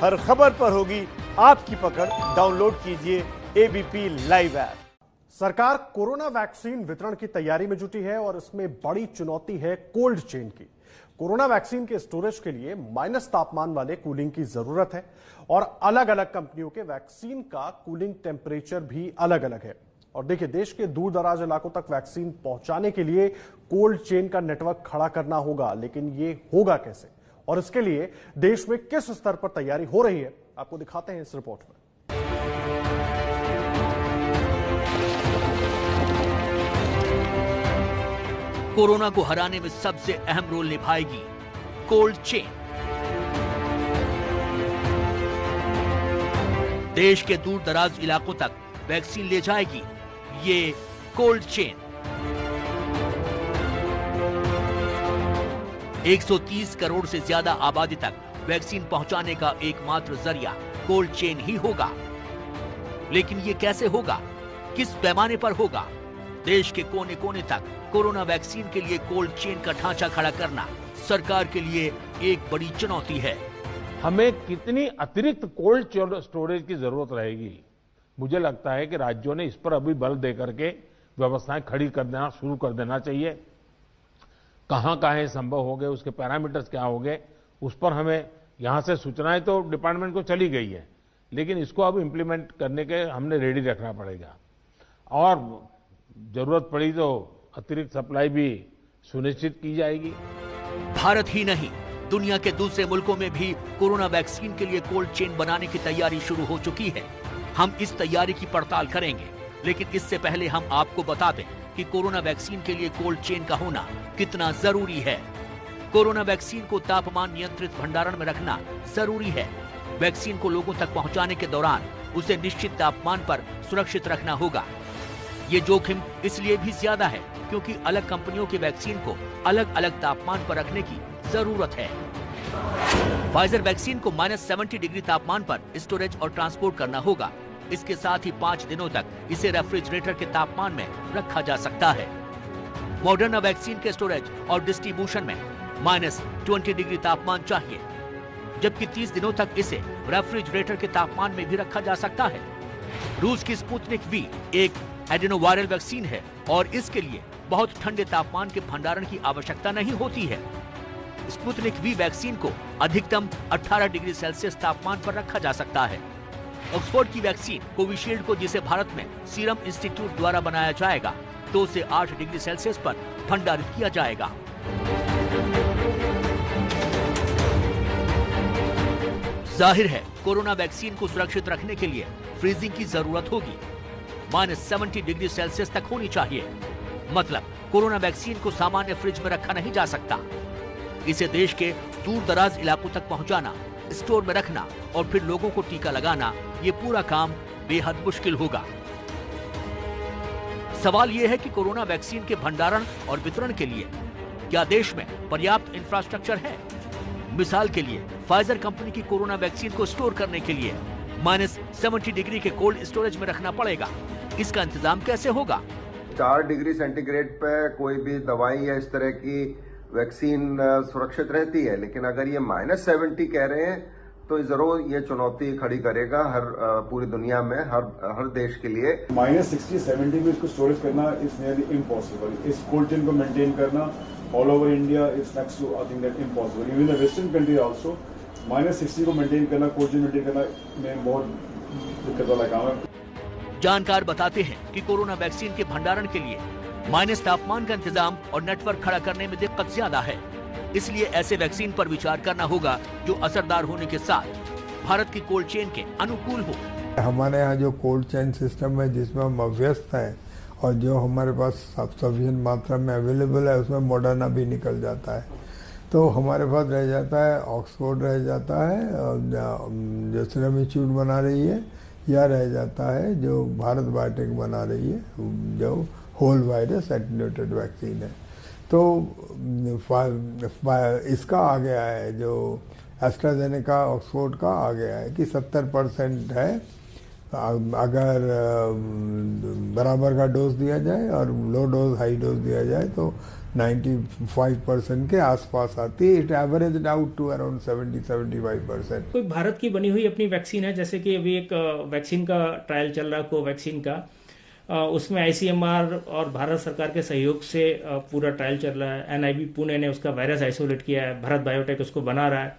हर खबर पर होगी आपकी पकड़। डाउनलोड कीजिए एबीपी लाइव ऐप। सरकार कोरोना वैक्सीन वितरण की तैयारी में जुटी है और इसमें बड़ी चुनौती है कोल्ड चेन की। कोरोना वैक्सीन के स्टोरेज के लिए माइनस तापमान वाले कूलिंग की जरूरत है और अलग अलग कंपनियों के वैक्सीन का कूलिंग टेम्परेचर भी अलग अलग है। और देखिए, देश के दूर दराज इलाकों तक वैक्सीन पहुंचाने के लिए कोल्ड चेन का नेटवर्क खड़ा करना होगा, लेकिन ये होगा कैसे और इसके लिए देश में किस स्तर पर तैयारी हो रही है, आपको दिखाते हैं इस रिपोर्ट में। कोरोना को हराने में सबसे अहम रोल निभाएगी कोल्ड चेन। देश के दूर दराज इलाकों तक वैक्सीन ले जाएगी ये कोल्ड चेन। 130 करोड़ से ज्यादा आबादी तक वैक्सीन पहुंचाने का एकमात्र जरिया कोल्ड चेन ही होगा। लेकिन ये कैसे होगा, किस पैमाने पर होगा? देश के कोने कोने तक कोरोना वैक्सीन के लिए कोल्ड चेन का ढांचा खड़ा करना सरकार के लिए एक बड़ी चुनौती है। हमें कितनी अतिरिक्त कोल्ड स्टोरेज की जरूरत रहेगी? मुझे लगता है कि राज्यों ने इस पर अभी बल देकर के व्यवस्थाएं खड़ी कर देना शुरू कर देना चाहिए। कहां कहां संभव हो गए, उसके पैरामीटर्स क्या हो गए, उस पर हमें यहां से सूचनाएं तो डिपार्टमेंट को चली गई है, लेकिन इसको अब इम्प्लीमेंट करने के हमने रेडी रखना पड़ेगा और जरूरत पड़ी तो अतिरिक्त सप्लाई भी सुनिश्चित की जाएगी। भारत ही नहीं, दुनिया के दूसरे मुल्कों में भी कोरोना वैक्सीन के लिए कोल्ड चेन बनाने की तैयारी शुरू हो चुकी है। हम इस तैयारी की पड़ताल करेंगे, लेकिन इससे पहले हम आपको बता दें कि कोरोना वैक्सीन के लिए कोल्ड चेन का होना कितना जरूरी है। कोरोना वैक्सीन को तापमान नियंत्रित भंडारण में रखना जरूरी है। वैक्सीन को लोगों तक पहुंचाने के दौरान उसे निश्चित तापमान पर सुरक्षित रखना होगा। ये जोखिम इसलिए भी ज्यादा है क्योंकि अलग कंपनियों की वैक्सीन को अलग अलग तापमान पर रखने की जरूरत है। फाइजर वैक्सीन को -70 डिग्री तापमान पर स्टोरेज और ट्रांसपोर्ट करना होगा। इसके साथ ही 5 दिनों तक इसे रेफ्रिजरेटर के तापमान में रखा जा सकता है। मॉडर्ना वैक्सीन के स्टोरेज और डिस्ट्रीब्यूशन में -20 डिग्री तापमान चाहिए, जबकि 30 दिनों तक इसे रेफ्रिजरेटर के तापमान में भी रखा जा सकता है। रूस की स्पुतनिक वी एक एडेनोवायरल वैक्सीन है और इसके लिए बहुत ठंडे तापमान के भंडारण की आवश्यकता नहीं होती है। स्पुतनिक वी वैक्सीन को अधिकतम 18 डिग्री सेल्सियस तापमान पर रखा जा सकता है। ऑक्सफोर्ड की वैक्सीन कोविशील्ड को, जिसे भारत में सीरम इंस्टीट्यूट द्वारा बनाया जाएगा, 2 से 8 डिग्री सेल्सियस पर भंडारित किया जाएगा। जाहिर है, कोरोना वैक्सीन को सुरक्षित रखने के लिए फ्रीजिंग की जरूरत होगी। -70 डिग्री सेल्सियस तक होनी चाहिए। मतलब कोरोना वैक्सीन को सामान्य फ्रिज में रखा नहीं जा सकता। इसे देश के दूर दराज इलाकों तक पहुंचाना, स्टोर में रखना और फिर लोगों को टीका लगाना, ये पूरा काम बेहद मुश्किल होगा। सवाल यह है कि कोरोना वैक्सीन के भंडारण और वितरण के लिए क्या देश में पर्याप्त इंफ्रास्ट्रक्चर है? मिसाल के लिए फाइजर कंपनी की कोरोना वैक्सीन को स्टोर करने के लिए -70 डिग्री के कोल्ड स्टोरेज में रखना पड़ेगा। इसका इंतजाम कैसे होगा? 4 डिग्री सेंटीग्रेड पे कोई भी दवाई या इस तरह की वैक्सीन सुरक्षित रहती है, लेकिन अगर ये -70 कह रहे हैं तो जरूर ये चुनौती खड़ी करेगा पूरी दुनिया में, हर देश के लिए। -60-70 में इसको स्टोरेज करना इज नियरली इम्पॉसिबल। इस कोल्ड चेन को मेंटेन करना all over India is next to I think that impossible. Even the western country also -60 को मेंटेन करना, कोल्ड चेन मेंटेन करना में बहुत दिक्कत वाला काम है। जानकार बताते हैं कि कोरोना वैक्सीन के भंडारण के लिए माइनस तापमान का इंतजाम और नेटवर्क खड़ा करने में दिक्कत ज्यादा है। इसलिए ऐसे वैक्सीन पर विचार करना होगा जो असरदार होने के साथ भारत की कोल्ड चेन के अनुकूल हो। हमारे यहाँ जो कोल्ड चेन सिस्टम है जिसमें हम अभ्यस्त हैं और जो हमारे पास सफिशिएंट मात्रा में अवेलेबल है, उसमें मॉडर्ना भी निकल जाता है। तो हमारे पास रह जाता है ऑक्सफोर्ड, रह जाता है जो सीरम इंस्टीट्यूट बना रही है, या रह जाता है जो भारत बायोटेक बना रही है, जो होल वायरस एटेन्यूएटेड वैक्सीन है। तो इसका आ गया है, जो एस्ट्राजेनेका ऑक्सफोर्ड का आ गया है कि 70% है। अगर बराबर का डोज दिया जाए और लो डोज हाई डोज दिया जाए तो 95% के आसपास आती है। It average out to around 70-75%। कोई भारत की बनी हुई अपनी वैक्सीन है, जैसे कि अभी एक वैक्सीन का ट्रायल चल रहा है कोवैक्सीन का, उसमें आईसीएमआर और भारत सरकार के सहयोग से पूरा ट्रायल चल रहा है। एनआईवी पुणे ने उसका वायरस आइसोलेट किया है, भारत बायोटेक उसको बना रहा है।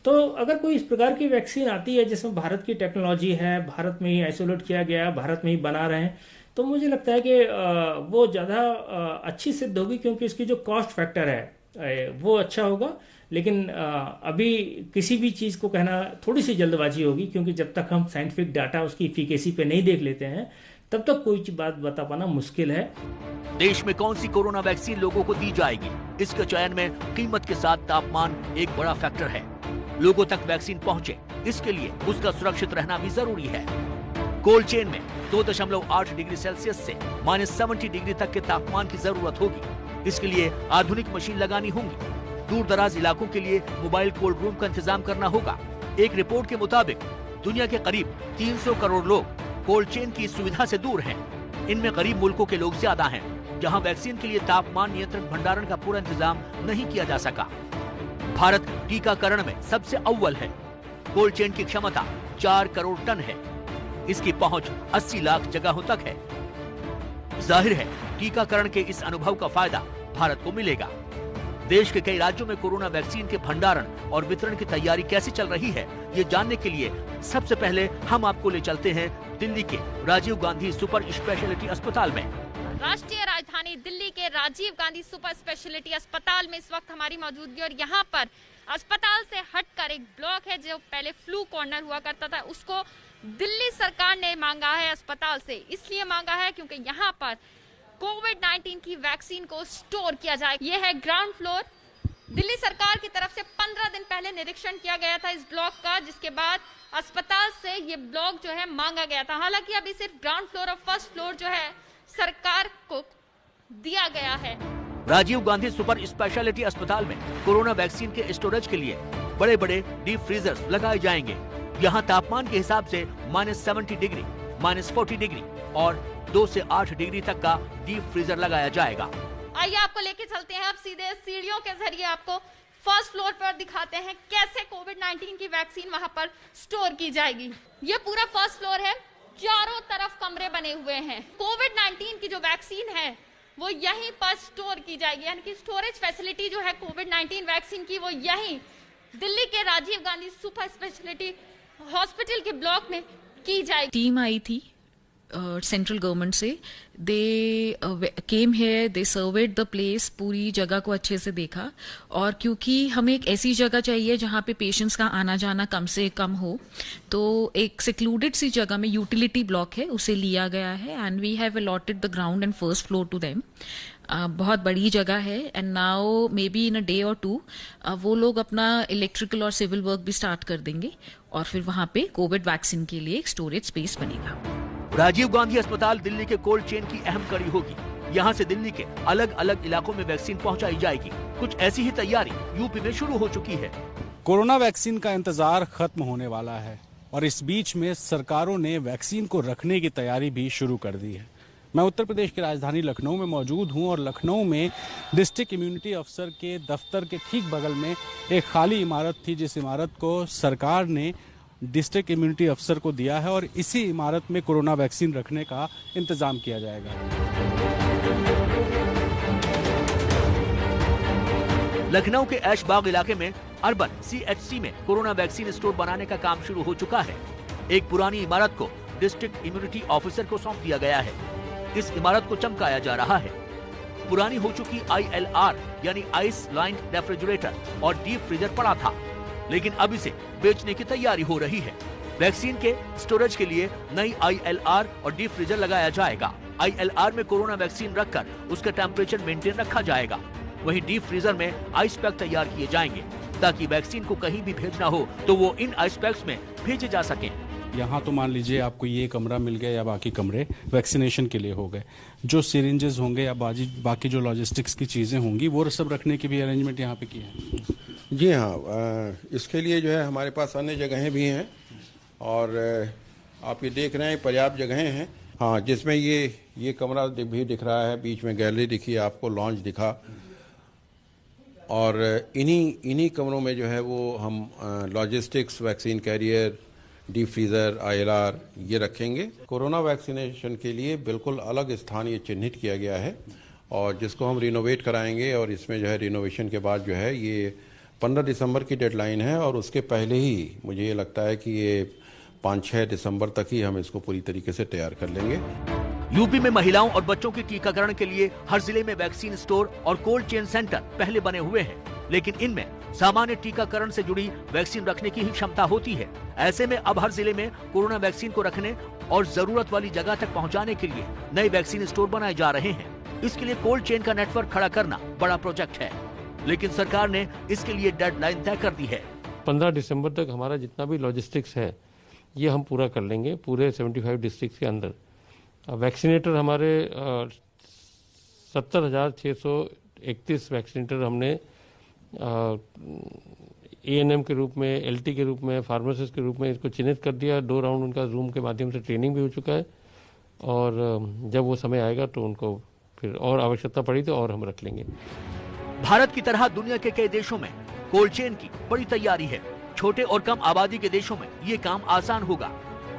तो अगर कोई इस प्रकार की वैक्सीन आती है जिसमें भारत की टेक्नोलॉजी है, भारत में ही आइसोलेट किया गया है, भारत में ही बना रहे हैं, तो मुझे लगता है कि वो ज़्यादा अच्छी सिद्ध होगी, क्योंकि उसकी जो कॉस्ट फैक्टर है वो अच्छा होगा। लेकिन अभी किसी भी चीज़ को कहना थोड़ी सी जल्दबाजी होगी, क्योंकि जब तक हम साइंटिफिक डाटा उसकी इफिकेसी पे नहीं देख लेते हैं तब तक कोई बात बता पाना मुश्किल है। देश में कौन सी कोरोना वैक्सीन लोगों को दी जाएगी, इसके चयन में कीमत के साथ तापमान एक बड़ा फैक्टर है। लोगों तक वैक्सीन पहुंचे, इसके लिए उसका सुरक्षित रहना भी जरूरी है। कोल्ड चेन में 2.8 डिग्री सेल्सियस से -70 डिग्री तक के तापमान की जरूरत होगी। इसके लिए आधुनिक मशीन लगानी होंगी। दूर दराज इलाकों के लिए मोबाइल कोल्ड रूम का इंतजाम करना होगा। एक रिपोर्ट के मुताबिक दुनिया के करीब 300 करोड़ लोग कोल्ड चेन की सुविधा से दूर हैं। इनमें गरीब मुल्कों के लोग ज्यादा हैं, जहां वैक्सीन के लिए तापमान नियंत्रण भंडारण का पूरा इंतजाम नहीं किया जा सका। भारत टीकाकरण में सबसे अव्वल है। कोल्ड चेन की क्षमता 4 करोड़ टन है। इसकी पहुंच 80 लाख जगहों तक है। जाहिर है टीकाकरण के इस अनुभव का फायदा भारत को मिलेगा। देश के कई राज्यों में कोरोना वैक्सीन के भंडारण और वितरण की तैयारी कैसी चल रही है, ये जानने के लिए सबसे पहले हम आपको ले चलते हैं दिल्ली के राजीव गांधी सुपर स्पेशलिटी अस्पताल में। राष्ट्रीय राजधानी दिल्ली के राजीव गांधी सुपर स्पेशलिटी अस्पताल में इस वक्त हमारी मौजूदगी, और यहाँ पर अस्पताल से हटकर एक ब्लॉक है जो पहले फ्लू कॉर्नर हुआ करता था, उसको दिल्ली सरकार ने मांगा है अस्पताल से। इसलिए मांगा है क्योंकि यहाँ पर कोविड-19 की वैक्सीन को स्टोर किया जाए। ये है ग्राउंड फ्लोर। दिल्ली सरकार की तरफ से 15 दिन पहले निरीक्षण किया गया था इस ब्लॉक का, जिसके बाद अस्पताल से ये ब्लॉक जो है मांगा गया था। हालांकि अभी सिर्फ ग्राउंड फ्लोर और फर्स्ट फ्लोर जो है सरकार को दिया गया है। राजीव गांधी सुपर स्पेशलिटी अस्पताल में कोरोना वैक्सीन के स्टोरेज के लिए बड़े बड़े डीप फ्रीजर्स लगाए जाएंगे। यहाँ तापमान के हिसाब से -70 डिग्री, -40 डिग्री और 2 से 8 डिग्री तक का डीप फ्रीजर लगाया जाएगा। आइए आपको लेके चलते हैं अब सीधे सीढ़ियों के जरिए, आपको फर्स्ट फ्लोर पर दिखाते हैं कैसे कोविड-19 की वैक्सीन वहां पर स्टोर की जाएगी। ये पूरा फर्स्ट फ्लोर है, चारों तरफ कमरे बने हुए हैं। कोविड-19 की जो वैक्सीन है वो यहीं पर स्टोर की जाएगी, यानी कि स्टोरेज फैसिलिटी जो है कोविड-19 वैक्सीन की वो यहीं दिल्ली के Rajiv Gandhi super speciality hospital के ब्लॉक में की जाएगी। टीम आई थी सेंट्रल गवर्नमेंट से, they came here, they surveyed the place, पूरी जगह को अच्छे से देखा। और क्योंकि हमें एक ऐसी जगह चाहिए जहाँ पे पेशेंट्स का आना जाना कम से कम हो, तो एक सेक्लूडेड सी जगह में यूटिलिटी ब्लॉक है उसे लिया गया है, and we have allotted the ground and first floor to them. बहुत बड़ी जगह है, and now maybe in a day or 2 वो लोग अपना इलेक्ट्रिकल और सिविल वर्क भी स्टार्ट कर देंगे, और फिर वहाँ पे कोविड वैक्सीन के लिए एक स्टोरेज स्पेस बनेगा। राजीव गांधी अस्पताल दिल्ली के कोल्ड चेन की अहम कड़ी होगी। यहाँ से दिल्ली के अलग अलग इलाकों में वैक्सीन पहुँचाई जाएगी। कुछ ऐसी ही तैयारी यूपी में शुरू हो चुकी है। कोरोना वैक्सीन का इंतजार खत्म होने वाला है, और इस बीच में सरकारों ने वैक्सीन को रखने की तैयारी भी शुरू कर दी है। मैं उत्तर प्रदेश की राजधानी लखनऊ में मौजूद हूं, और लखनऊ में डिस्ट्रिक्ट इम्यूनिटी अफसर के दफ्तर के ठीक बगल में एक खाली इमारत थी, जिस इमारत को सरकार ने डिस्ट्रिक्ट इम्यूनिटी अफसर को दिया है, और इसी इमारत में कोरोना वैक्सीन रखने का इंतजाम किया जाएगा। लखनऊ के ऐशबाग इलाके में अर्बन CHC में कोरोना वैक्सीन स्टोर बनाने का काम शुरू हो चुका है। एक पुरानी इमारत को डिस्ट्रिक्ट इम्यूनिटी ऑफिसर को सौंप दिया गया है। इस इमारत को चमकाया जा रहा है। पुरानी हो चुकी ILR यानी आइस लाइन रेफ्रिजरेटर और डीप फ्रीजर पड़ा था, लेकिन अब इसे बेचने की तैयारी हो रही है। वैक्सीन के स्टोरेज के लिए नई ILR और डीप फ्रीजर लगाया जाएगा। ILR में कोरोना वैक्सीन रखकर उसका टेम्परेचर मेंटेन रखा जाएगा। वहीं डीप फ्रीजर में आइस पैक तैयार किए जाएंगे, ताकि वैक्सीन को कहीं भी भेजना हो तो वो इन आइस पैक्स में भेजे जा सके। यहाँ तो मान लीजिए आपको ये कमरा मिल गया, या बाकी कमरे वैक्सीनेशन के लिए हो गए। जो सिरिंजेस होंगे या बाकी जो लॉजिस्टिक्स की चीज़ें होंगी वो सब रखने की भी अरेंजमेंट यहाँ पे की है। जी हाँ, इसके लिए जो है हमारे पास अन्य जगहें भी हैं, और आप ये देख रहे हैं पर्याप्त जगहें हैं। हाँ, जिसमें ये कमरा भी दिख रहा है, बीच में गैलरी दिखी आपको, लॉन्च दिखा, और इन्हीं कमरों में जो है वो हम logistics, vaccine carrier, deep freezer, ILR ये रखेंगे। कोरोना वैक्सीनेशन के लिए बिल्कुल अलग स्थान ये चिन्हित किया गया है और जिसको हम रिनोवेट कराएंगे और इसमें जो है रिनोवेशन के बाद जो है ये 15 दिसंबर की डेडलाइन है और उसके पहले ही मुझे ये लगता है कि ये 5-6 दिसंबर तक ही हम इसको पूरी तरीके से तैयार कर लेंगे। यूपी में महिलाओं और बच्चों के टीकाकरण के लिए हर जिले में वैक्सीन स्टोर और कोल्ड चेन सेंटर पहले बने हुए हैं, लेकिन इनमें सामान्य टीकाकरण से जुड़ी वैक्सीन रखने की ही क्षमता होती है। ऐसे में अब हर जिले में कोरोना वैक्सीन को रखने और जरूरत वाली जगह तक पहुंचाने के लिए नए वैक्सीन स्टोर बनाए जा रहे हैं। इसके लिए कोल्ड चेन का नेटवर्क खड़ा करना बड़ा प्रोजेक्ट है, लेकिन सरकार ने इसके लिए डेडलाइन तय कर दी है। 15 दिसंबर तक हमारा जितना भी लॉजिस्टिक्स है ये हम पूरा कर लेंगे पूरे 75 डिस्ट्रिक्ट के अंदर। वैक्सीनेटर हमारे 70,631 वैक्सीनेटर हमने ANM के रूप में, LT के रूप में, फार्मासिस्ट के रूप में इसको चिन्हित कर दिया। 2 राउंड उनका जूम के माध्यम से ट्रेनिंग भी हो चुका है और जब वो समय आएगा तो उनको फिर और आवश्यकता पड़ी तो और हम रख लेंगे। भारत की तरह दुनिया के कई देशों में कोल्ड चेन की बड़ी तैयारी है। छोटे और कम आबादी के देशों में ये काम आसान होगा।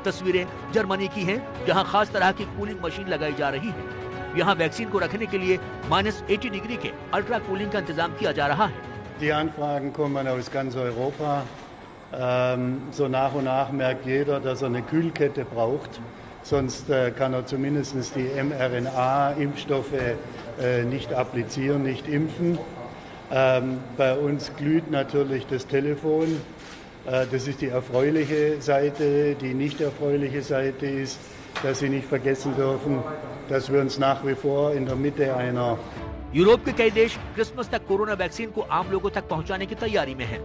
तस्वीरें जर्मनी की हैं, जहां खास तरह की कूलिंग मशीन लगाई जा रही है। यहां वैक्सीन को रखने के लिए -80 डिग्री के अल्ट्रा कूलिंग का इंतजाम किया जा रहा है। Die Anfragen kommen aus ganz Europa. So nach und nach merkt jeder, dass er eine Kühlkette braucht. Sonst kann er zumindest die mRNA-Impfstoffe nicht applizieren, nicht impfen. Bei uns glüht natürlich das Telefon. Das ist die erfreuliche Seite. Die nicht erfreuliche Seite ist, dass Sie nicht vergessen dürfen, dass wir uns nach wie vor in der Mitte einer Europe के कई देश Christmas तक corona vaccine को आम लोगों तक पहुंचाने की तैयारी में हैं।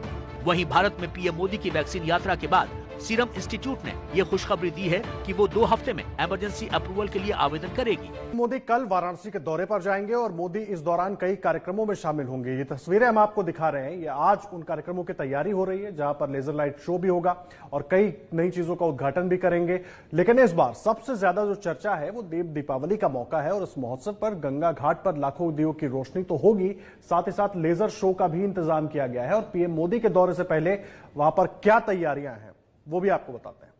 वहीं भारत में पीएम मोदी की वैक्सीन यात्रा के बाद सीरम इंस्टीट्यूट ने ये खुशखबरी दी है कि वो 2 हफ्ते में इमरजेंसी अप्रूवल के लिए आवेदन करेगी। मोदी कल वाराणसी के दौरे पर जाएंगे और मोदी इस दौरान कई कार्यक्रमों में शामिल होंगे। ये तस्वीरें हम आपको दिखा रहे हैं, ये आज उन कार्यक्रमों की तैयारी हो रही है जहां पर लेजर लाइट शो भी होगा और कई नई चीजों का उद्घाटन भी करेंगे। लेकिन इस बार सबसे ज्यादा जो चर्चा है वो देव दीपावली का मौका है और इस महोत्सव पर गंगा घाट पर लाखों दियों की रोशनी तो होगी, साथ ही साथ लेजर शो का भी इंतजाम किया गया है। और पीएम मोदी के दौरे से पहले वहां पर क्या तैयारियां हैं वो भी आपको बताते हैं।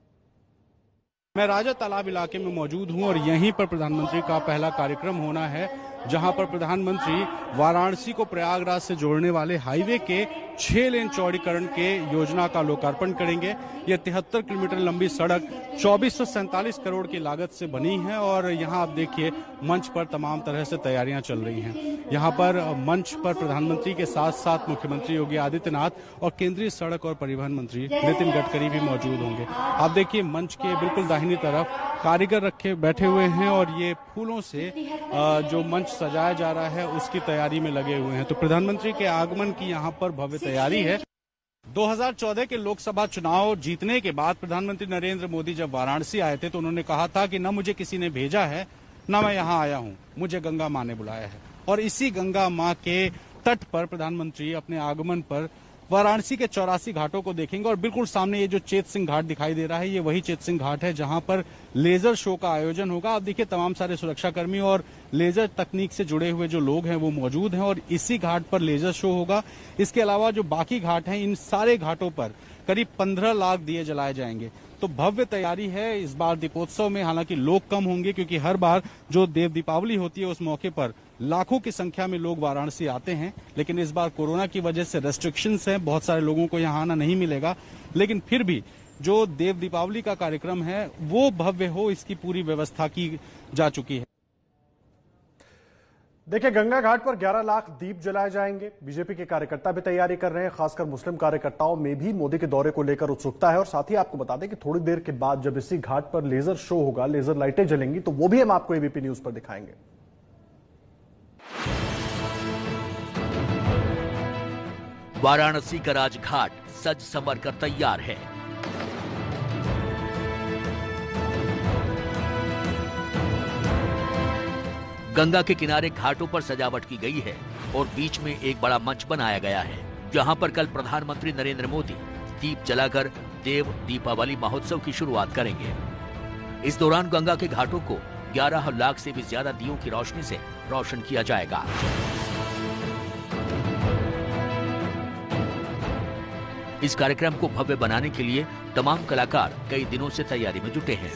मैं राजा तालाब इलाके में मौजूद हूं और यहीं पर प्रधानमंत्री का पहला कार्यक्रम होना है, जहां पर प्रधानमंत्री वाराणसी को प्रयागराज से जोड़ने वाले हाईवे के 6 लेन चौड़ीकरण के योजना का लोकार्पण करेंगे। यह 73 किलोमीटर लंबी सड़क 2447 करोड़ की लागत से बनी है और यहां आप देखिए मंच पर तमाम तरह से तैयारियां चल रही हैं। यहां पर मंच पर प्रधानमंत्री के साथ साथ मुख्यमंत्री योगी आदित्यनाथ और केंद्रीय सड़क और परिवहन मंत्री नितिन गडकरी भी मौजूद होंगे। आप देखिए मंच के बिल्कुल दाहिनी तरफ कारीगर बैठे हुए हैं और ये फूलों से जो मंच सजाया जा रहा है उसकी तैयारी में लगे हुए हैं। तो प्रधानमंत्री के आगमन की यहाँ पर भव्य तैयारी है। 2014 के लोकसभा चुनाव जीतने के बाद प्रधानमंत्री नरेंद्र मोदी जब वाराणसी आए थे तो उन्होंने कहा था कि न मुझे किसी ने भेजा है न मैं यहाँ आया हूँ, मुझे गंगा माँ ने बुलाया है। और इसी गंगा माँ के तट पर प्रधानमंत्री अपने आगमन पर वाराणसी के 84 घाटों को देखेंगे और बिल्कुल सामने ये जो चेत सिंह घाट दिखाई दे रहा है ये वही चेत सिंह घाट है जहां पर लेजर शो का आयोजन होगा। आप देखिए तमाम सारे सुरक्षाकर्मी और लेजर तकनीक से जुड़े हुए जो लोग हैं वो मौजूद हैं और इसी घाट पर लेजर शो होगा। इसके अलावा जो बाकी घाट हैं इन सारे घाटों पर करीब 15 लाख दिए जलाए जाएंगे। तो भव्य तैयारी है इस बार दीपोत्सव में। हालांकि लोग कम होंगे क्योंकि हर बार जो देव दीपावली होती है उस मौके पर लाखों की संख्या में लोग वाराणसी आते हैं, लेकिन इस बार कोरोना की वजह से रेस्ट्रिक्शंस हैं, बहुत सारे लोगों को यहाँ आना नहीं मिलेगा। लेकिन फिर भी जो देव दीपावली का कार्यक्रम है वो भव्य हो, इसकी पूरी व्यवस्था की जा चुकी है। देखिए गंगा घाट पर 11 लाख दीप जलाए जाएंगे। बीजेपी के कार्यकर्ता भी तैयारी कर रहे हैं, खासकर मुस्लिम कार्यकर्ताओं में भी मोदी के दौरे को लेकर उत्सुकता है। और साथ ही आपको बता दें कि थोड़ी देर के बाद जब इसी घाट पर लेजर शो होगा, लेजर लाइटें जलेंगी, तो वो भी हम आपको एबीपी न्यूज पर दिखाएंगे। वाराणसी का राजघाट सज संवर कर तैयार है। गंगा के किनारे घाटों पर सजावट की गई है और बीच में एक बड़ा मंच बनाया गया है जहां पर कल प्रधानमंत्री नरेंद्र मोदी दीप जलाकर देव दीपावली महोत्सव की शुरुआत करेंगे। इस दौरान गंगा के घाटों को 11 लाख से भी ज्यादा दियों की रोशनी से रोशन किया जाएगा। इस कार्यक्रम को भव्य बनाने के लिए तमाम कलाकार कई दिनों से तैयारी में जुटे हैं।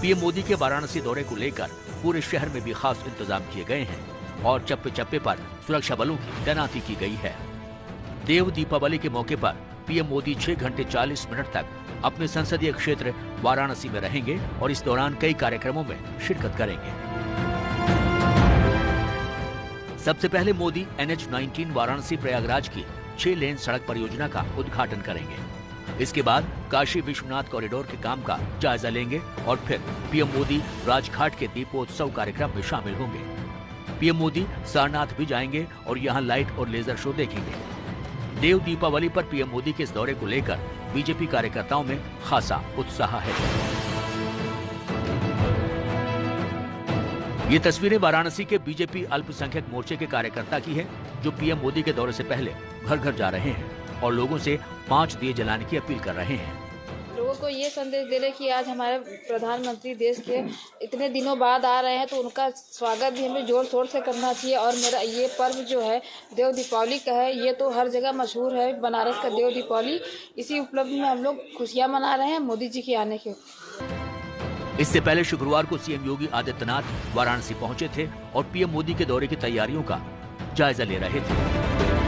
पीएम मोदी के वाराणसी दौरे को लेकर पूरे शहर में भी खास इंतजाम किए गए हैं और चप्पे चप्पे पर सुरक्षा बलों की तैनाती की गई है। देव दीपावली के मौके पर पीएम मोदी 6 घंटे 40 मिनट तक अपने संसदीय क्षेत्र वाराणसी में रहेंगे और इस दौरान कई कार्यक्रमों में शिरकत करेंगे। सबसे पहले मोदी NH-19 वाराणसी प्रयागराज की 6 लेन सड़क परियोजना का उद्घाटन करेंगे। इसके बाद काशी विश्वनाथ कॉरिडोर के काम का जायजा लेंगे और फिर पीएम मोदी राजघाट के दीपोत्सव कार्यक्रम में शामिल होंगे। पीएम मोदी सारनाथ भी जाएंगे और यहां लाइट और लेजर शो देखेंगे। देव दीपावली पर पीएम मोदी के इस दौरे को लेकर बीजेपी कार्यकर्ताओं में खासा उत्साह है। ये तस्वीरें वाराणसी के बीजेपी अल्पसंख्यक मोर्चे के कार्यकर्ता की है, जो पीएम मोदी के दौरे से पहले घर घर जा रहे हैं और लोगों से 5 दिए जलाने की अपील कर रहे हैं। लोगों को ये संदेश दे रहे कि आज हमारे प्रधानमंत्री देश के इतने दिनों बाद आ रहे हैं, तो उनका स्वागत भी हमें जोर शोर से करना चाहिए। और मेरा ये पर्व जो है देव दीपावली का है, ये तो हर जगह मशहूर है, बनारस का देव दीपावली। इसी उपलब्धि में हम लोग खुशियाँ मना रहे हैं मोदी जी के आने के। इससे पहले शुक्रवार को सीएम योगी आदित्यनाथ वाराणसी पहुंचे थे और पीएम मोदी के दौरे की तैयारियों का जायजा ले रहे थे।